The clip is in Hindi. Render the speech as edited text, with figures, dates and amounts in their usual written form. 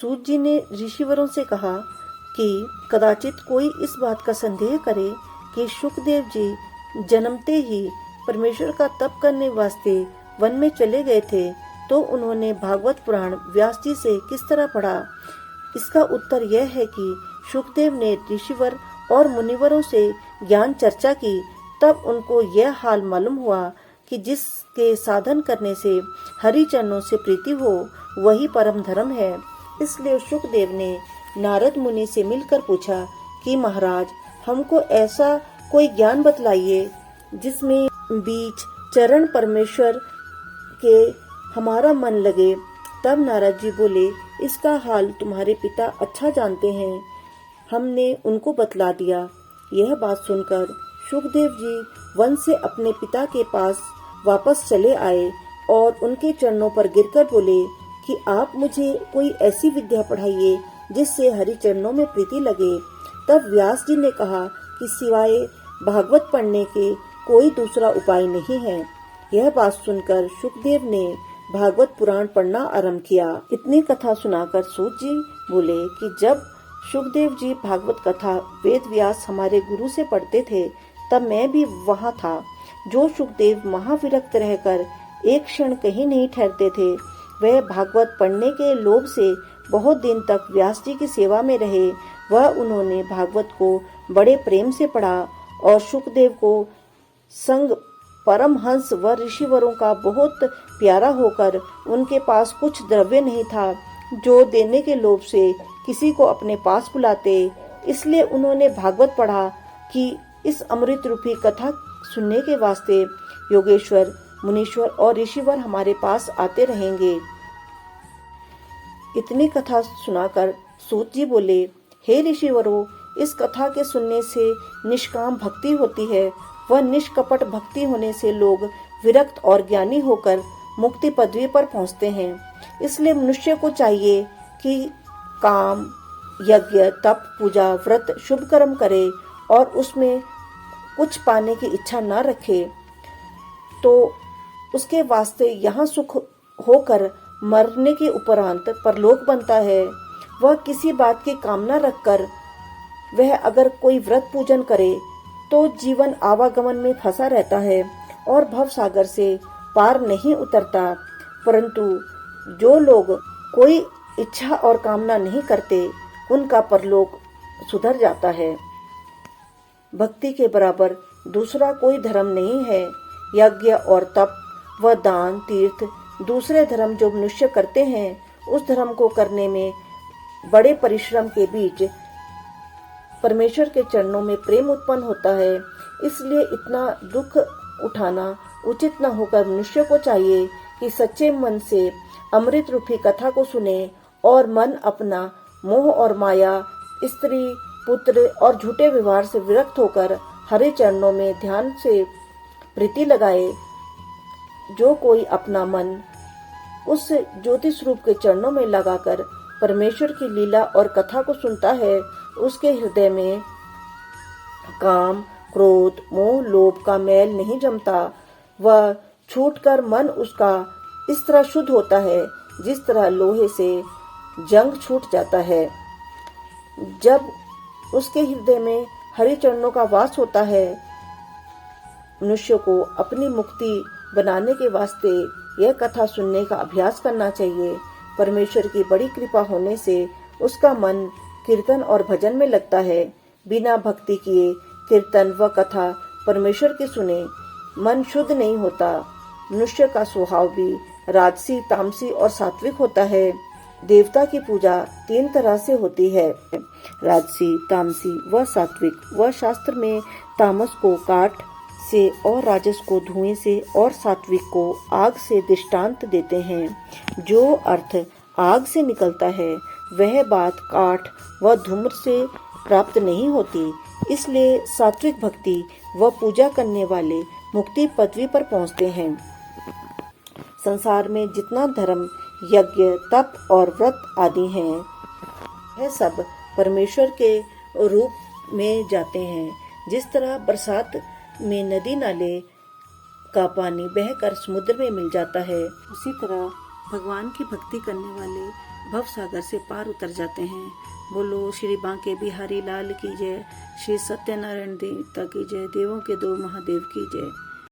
सूत जी ने ऋषिवरों से कहा कि कदाचित कोई इस बात का संदेह करे कि शुकदेव जी जन्मते ही परमेश्वर का तप करने वास्ते वन में चले गए थे, तो उन्होंने भागवत पुराण व्यास जी से किस तरह पढ़ा। इसका उत्तर यह है कि शुकदेव ने ऋषिवर और मुनिवरों से ज्ञान चर्चा की, तब उनको यह हाल मालूम हुआ कि जिसके साधन करने से हरि चरणों से प्रीति हो वही परम धर्म है। इसलिए शुकदेव ने नारद मुनि से मिलकर पूछा कि महाराज, हमको ऐसा कोई ज्ञान बतलाइए जिसमें बीच चरण परमेश्वर के हमारा मन लगे। तब नारद जी बोले, इसका हाल तुम्हारे पिता अच्छा जानते हैं। हमने उनको बतला दिया। यह बात सुनकर शुकदेव जी वन से अपने पिता के पास वापस चले आए और उनके चरणों पर गिरकर बोले कि आप मुझे कोई ऐसी विद्या पढ़ाइए जिससे हरि चरणों में प्रीति लगे। तब व्यास जी ने कहा कि सिवाय भागवत पढ़ने के कोई दूसरा उपाय नहीं है। यह बात सुनकर शुकदेव ने भागवत पुराण पढ़ना आरंभ किया। इतनी कथा सुनाकर सूत जी बोले कि जब शुकदेव जी भागवत कथा वेद व्यास हमारे गुरु से पढ़ते थे, तब मैं भी वहाँ था। जो शुकदेव महाविरक्त रहकर एक क्षण कहीं नहीं ठहरते थे, वह भागवत पढ़ने के लोभ से बहुत दिन तक व्यास जी की सेवा में रहे। वह उन्होंने भागवत को बड़े प्रेम से पढ़ा और शुकदेव को संग परमहंस व ऋषिवरों का बहुत प्यारा होकर उनके पास कुछ द्रव्य नहीं था जो देने के लोभ से किसी को अपने पास बुलाते। इसलिए उन्होंने भागवत पढ़ा कि इस अमृत रूपी कथा सुनने के वास्ते योगेश्वर, मुनीश्वर और ऋषिवर हमारे पास आते रहेंगे। इतनी कथा सुनाकर सूत जी बोले, हे ऋषिवरों, इस कथा के सुनने से निष्काम भक्ति होती है। वह निष्कपट भक्ति होने से लोग विरक्त और ज्ञानी होकर मुक्ति पदवी पर पहुंचते हैं। इसलिए मनुष्य को चाहिए कि काम, यज्ञ, तप, पूजा, व्रत, शुभ कर्म करे और उसमें कुछ पाने की इच्छा न रखे, तो उसके वास्ते यहाँ सुख होकर मरने के उपरांत परलोक बनता है। वह किसी बात की कामना रखकर वह अगर कोई व्रत पूजन करे तो जीवन आवागमन में फंसा रहता है और भव सागर से पार नहीं उतरता। परंतु जो लोग कोई इच्छा और कामना नहीं करते, उनका परलोक सुधर जाता है। भक्ति के बराबर दूसरा कोई धर्म नहीं है। यज्ञ और तप व दान, तीर्थ, दूसरे धर्म जो मनुष्य करते हैं, उस धर्म को करने में बड़े परिश्रम के बीच परमेश्वर के चरणों में प्रेम उत्पन्न होता है। इसलिए इतना दुख उठाना उचित न होकर मनुष्य को चाहिए कि सच्चे मन से अमृत रूपी कथा को सुने और मन अपना मोह और माया, स्त्री, पुत्र और झूठे व्यवहार से विरक्त होकर हरे चरणों में ध्यान से प्रीति लगाए। जो कोई अपना मन उस ज्योतिष रूप के चरणों में लगाकर परमेश्वर की लीला और कथा को सुनता है, उसके हृदय में काम, क्रोध, मोह, लोभ का मैल नहीं जमता। वह छूटकर मन उसका इस तरह शुद्ध होता है जिस तरह लोहे से जंग छूट जाता है। जब उसके हृदय में हरि चरणों का वास होता है, मनुष्य को अपनी मुक्ति बनाने के वास्ते यह कथा सुनने का अभ्यास करना चाहिए। परमेश्वर की बड़ी कृपा होने से उसका मन कीर्तन और भजन में लगता है। बिना भक्ति किए कीर्तन व कथा परमेश्वर की सुने मन शुद्ध नहीं होता। मनुष्य का स्वभाव भी राजसी, तामसी और सात्विक होता है। देवता की पूजा 3 तरह से होती है, राजसी, तामसी व सात्विक। वह शास्त्र में तामस को काठ से और राजस को धुएं से और सात्विक को आग से दृष्टांत देते हैं। जो अर्थ आग से निकलता है वह बात काठ व धूम्र से प्राप्त नहीं होती। इसलिए सात्विक भक्ति व पूजा करने वाले मुक्ति पदवी पर पहुंचते हैं। संसार में जितना धर्म, यज्ञ, तप और व्रत आदि हैं, यह सब परमेश्वर के रूप में जाते हैं। जिस तरह बरसात में नदी नाले का पानी बहकर समुद्र में मिल जाता है, उसी तरह भगवान की भक्ति करने वाले भव सागर से पार उतर जाते हैं। बोलो श्री बांके बिहारी लाल की जय, श्री सत्यनारायण देवता की जय, देवों के दो महादेव की जय।